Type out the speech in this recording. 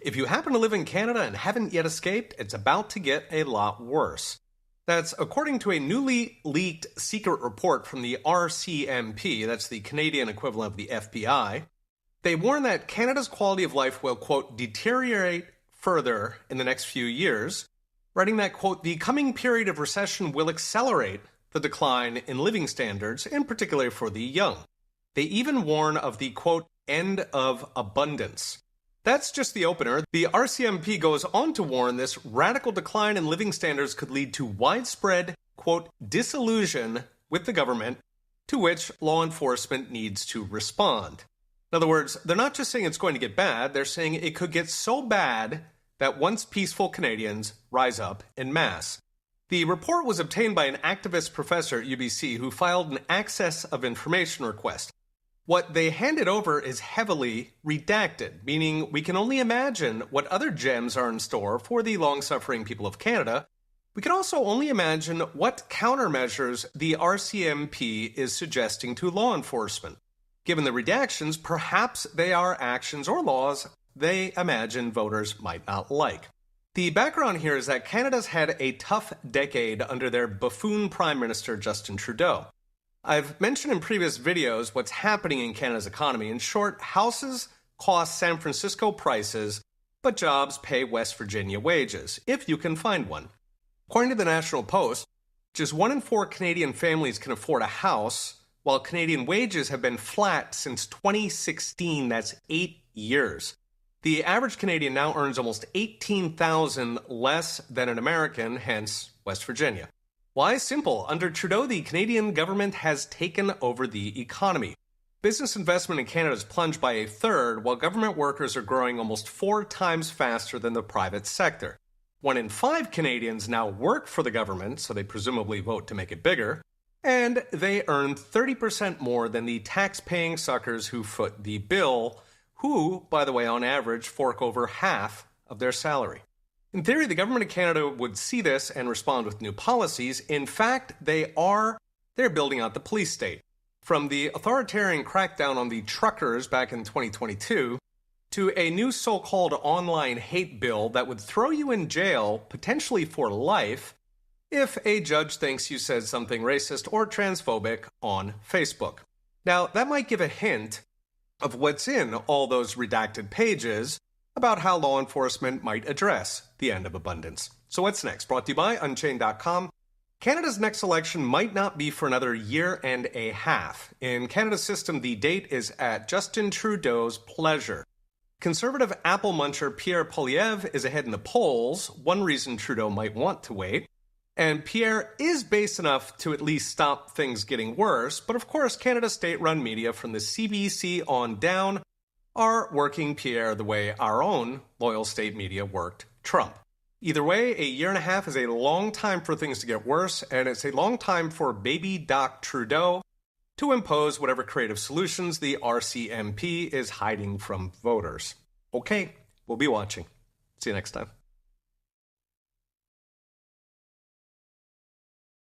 If you happen to live in Canada and haven't yet escaped, it's about to get a lot worse. That's according to a newly leaked secret report from the RCMP, that's the Canadian equivalent of the FBI. They warn that Canada's quality of life will, quote, deteriorate further in the next few years, writing that, quote, the coming period of recession will accelerate the decline in living standards, in particular for the young. They even warn of the, quote, end of abundance. That's just the opener. The RCMP goes on to warn this radical decline in living standards could lead to widespread, quote, disillusion with the government, to which law enforcement needs to respond. In other words, they're not just saying it's going to get bad, they're saying it could get so bad that once peaceful Canadians rise up en masse. The report was obtained by an activist professor at UBC who filed an access of information request. What they handed over is heavily redacted, meaning we can only imagine what other gems are in store for the long-suffering people of Canada. We can also only imagine what countermeasures the RCMP is suggesting to law enforcement. Given the redactions, perhaps they are actions or laws they imagine voters might not like. The background here is that Canada's had a tough decade under their buffoon Prime Minister Justin Trudeau. I've mentioned in previous videos what's happening in Canada's economy. In short, houses cost San Francisco prices, but jobs pay West Virginia wages, if you can find one. According to the National Post, just 1 in 4 Canadian families can afford a house, while Canadian wages have been flat since 2016. That's 8 years. The average Canadian now earns almost $18,000 less than an American, hence West Virginia. Why? Simple. Under Trudeau, the Canadian government has taken over the economy. Business investment in Canada has plunged by 1/3, while government workers are growing almost 4 times faster than the private sector. 1 in 5 Canadians now work for the government, so they presumably vote to make it bigger, and they earn 30% more than the tax-paying suckers who foot the bill, who, by the way, on average, fork over half of their salary. In theory, the government of Canada would see this and respond with new policies. In fact, they're building out the police state. From the authoritarian crackdown on the truckers back in 2022 to a new so-called online hate bill that would throw you in jail, potentially for life, if a judge thinks you said something racist or transphobic on Facebook. Now, that might give a hint of what's in all those redacted pages about how law enforcement might address the end of abundance. So what's next? Brought to you by Unchained.com. Canada's next election might not be for another year and a half. In Canada's system, the date is at Justin Trudeau's pleasure. Conservative apple muncher Pierre Poilievre is ahead in the polls, one reason Trudeau might want to wait. And Pierre is base enough to at least stop things getting worse, but of course Canada's state-run media from the CBC on down are working Pierre the way our own loyal state media worked Trump. Either way, a year and a half is a long time for things to get worse, and it's a long time for baby Doc Trudeau to impose whatever creative solutions the RCMP is hiding from voters. Okay, we'll be watching. See you next time.